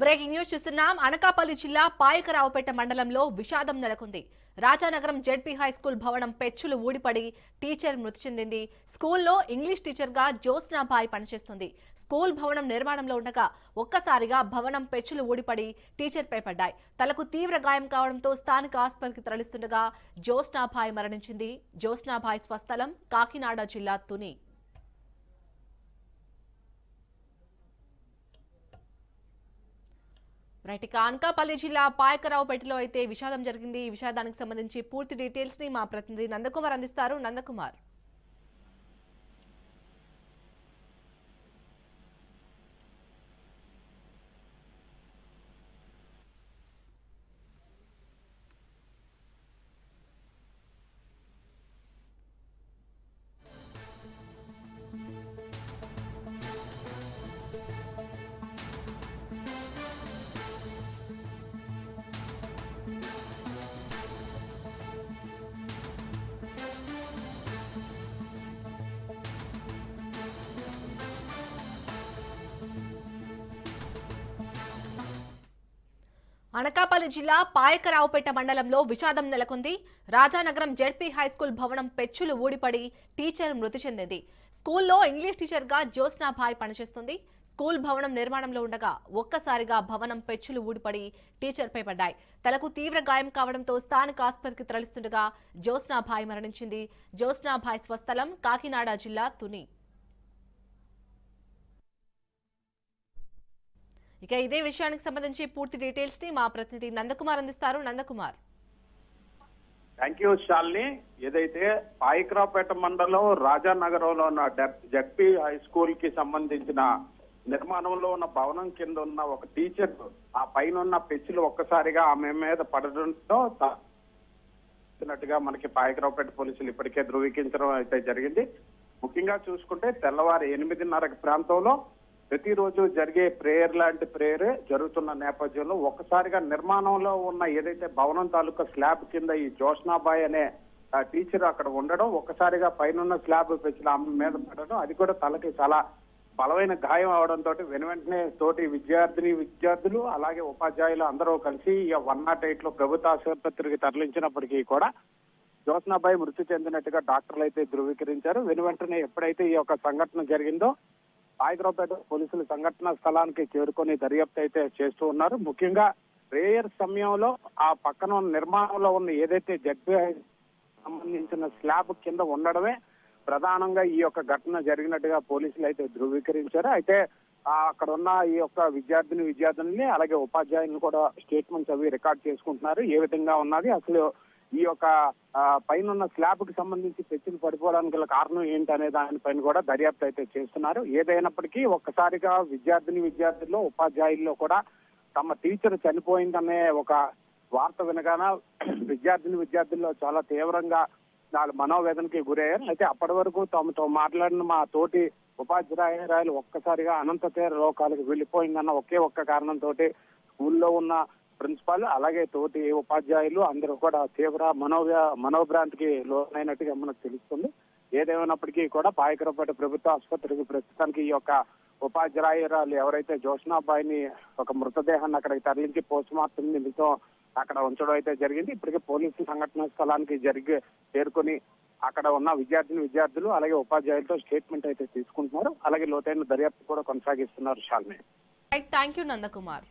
Breaking news చూస్తున్నాం. అనకాపల్లి జిల్లా పాయకరావుపేట మండలంలో విషాదం నెలకొంది. రాజానగరం జెడ్పీ హై స్కూల్ భవనం పెచ్చులు ఊడిపడి టీచర్ మృతి చెందింది. స్కూల్లో ఇంగ్లీష్ టీచర్గా జ్యోత్స్నాబాయి పనిచేస్తుంది. స్కూల్ భవనం నిర్మాణంలో ఉండగా ఒక్కసారిగా భవనం పెచ్చులు ఊడిపడి టీచర్పై పడ్డాయి. తలకు తీవ్ర గాయం కావడంతో స్థానిక ఆసుపత్రికి తరలిస్తుండగా జ్యోత్స్నాబాయి మరణించింది. జ్యోత్స్నాబాయి స్వస్థలం కాకినాడ జిల్లా తుని. రైట్, ఇక అనకాపల్లి జిల్లా పాయకరావుపేటలో అయితే విషాదం జరిగింది. ఈ విషాదానికి సంబంధించి పూర్తి డీటెయిల్స్ ని మా ప్రతినిధి నందకుమార్ అందిస్తారు. నందకుమార్. అనకాపల్లి జిల్లా పాయకరావుపేట మండలంలో విషాదం నెలకొంది. రాజానగరం జెడ్పీ హైస్కూల్ భవనం పెచ్చులు ఊడిపడి టీచర్ మృతి చెందింది. స్కూల్లో ఇంగ్లీష్ టీచర్గా జ్యోత్స్నాబాయి పనిచేస్తుంది. స్కూల్ భవనం నిర్మాణంలో ఉండగా ఒక్కసారిగా భవనం పెచ్చులు ఊడిపడి టీచర్పై పడ్డాయి. తలకు తీవ్ర గాయం కావడంతో స్థానిక ఆసుపత్రికి తరలిస్తుండగా జ్యోత్స్నాబాయి మరణించింది. జ్యోత్స్నాబాయి స్వస్థలం కాకినాడ జిల్లా తుని. ఇక ఇదే విషయానికి సంబంధించి పూర్తి డీటెయిల్స్ ని మా ప్రతినిధి నందకుమార్ అందిస్తారు. నందకుమార్. Thank you Shalini. ఏదైతే పాయకరావుపేట మండలం రాజానగరంలో ఉన్న జడ్పీ హై స్కూల్ కి సంబంధించిన నిర్మాణంలో ఉన్న భవనం కింద ఉన్న ఒక టీచర్ ఆ పైన ఉన్న పెచ్చులు ఒక్కసారిగా ఆమె మీద పడడంతో మనకి పాయకరావుపేట పోలీసులు ఇప్పటికే ధృవీకరించడం అయితే జరిగింది. ముఖ్యంగా చూసుకుంటే తెల్లవారు 8:30 ప్రాంతంలో ప్రతిరోజు జరిగే ప్రేయర్ లాంటి ప్రేయర్ జరుగుతున్న నేపథ్యంలో ఒక్కసారిగా నిర్మాణంలో ఉన్న ఏదైతే భవనం తాలూకా స్లాబ్ కింద ఈ జ్యోత్స్నాబాయి అనే టీచర్ అక్కడ ఉండడం, ఒక్కసారిగా పైన స్లాబ్ పెంచిన ఆమె మీద పడడం, అది కూడా తలకి చాలా బలమైన గాయం అవడంతో వెంటనే తోటి విద్యార్థులు అలాగే ఉపాధ్యాయులు అందరూ కలిసి 108 లో ప్రభుత్వ ఆసుపత్రికి తరలించినప్పటికీ కూడా జ్యోత్స్నాబాయి మృతి చెందినట్టుగా డాక్టర్లు అయితే ధృవీకరించారు. వెంటనే ఎప్పుడైతే ఈ యొక్క సంఘటన జరిగిందో పాయకరావుపేట పోలీసులు సంఘటన స్థలానికి చేరుకొని దర్యాప్తు అయితే చేస్తూ ఉన్నారు. ముఖ్యంగా ప్రేయర్ సమయంలో ఆ పక్కన నిర్మాణంలో ఉన్న ఏదైతే జడ్పీ సంబంధించిన స్లాబ్ కింద ఉండడమే ప్రధానంగా ఈ యొక్క ఘటన జరిగినట్టుగా పోలీసులు అయితే ధృవీకరించారు. అయితే అక్కడ ఉన్న ఈ యొక్క విద్యార్థిని అలాగే ఉపాధ్యాయులను కూడా స్టేట్మెంట్స్ అవి రికార్డ్ చేసుకుంటున్నారు. ఏ విధంగా ఉన్నది, అసలు ఈ యొక్క పైన స్లాబ్ కి సంబంధించి పెచ్చులు పడిపోవడానికి గల కారణం ఏంటి అనే దానిపైన కూడా దర్యాప్తు అయితే చేస్తున్నారు. ఏదైనప్పటికీ ఒక్కసారిగా విద్యార్థుల్లో ఉపాధ్యాయుల్లో కూడా తమ టీచర్ చనిపోయిందనే ఒక వార్త వినగానే విద్యార్థుల్లో చాలా తీవ్రంగా వాళ్ళు మనోవేదనకి గురయ్యారు. అయితే అప్పటి వరకు తమతో మాట్లాడిన మా తోటి ఉపాధ్యాయురాలు ఒక్కసారిగా అనంత తీర లోకాలకు వెళ్లిపోయిందన్న ఒకే ఒక్క కారణంతో స్కూల్లో ఉన్న ప్రిన్సిపాల్ అలాగే తోటి ఉపాధ్యాయులు అందరూ కూడా తీవ్ర మనోభ్రాంతికి లోనైనట్టుగా మనకు తెలుస్తుంది. ఏదేమైనప్పటికీ కూడా పాయకరావుపేట ప్రభుత్వ ఆసుపత్రికి ప్రస్తుతానికి ఈ యొక్క ఉపాధ్యాయురాలు ఎవరైతే జ్యోత్స్నాబాయిని ఒక మృతదేహాన్ని అక్కడికి తరలించి పోస్ట్ మార్టం నిమిత్తం అక్కడ ఉంచడం అయితే జరిగింది. ఇప్పటికే పోలీసులు సంఘటన స్థలానికి చేరుకొని అక్కడ ఉన్న విద్యార్థులు అలాగే ఉపాధ్యాయులతో స్టేట్మెంట్ అయితే తీసుకుంటున్నారు. అలాగే లోతైన దర్యాప్తు కూడా కొనసాగిస్తున్నారు. శాలిని. Thank you Nandakumar.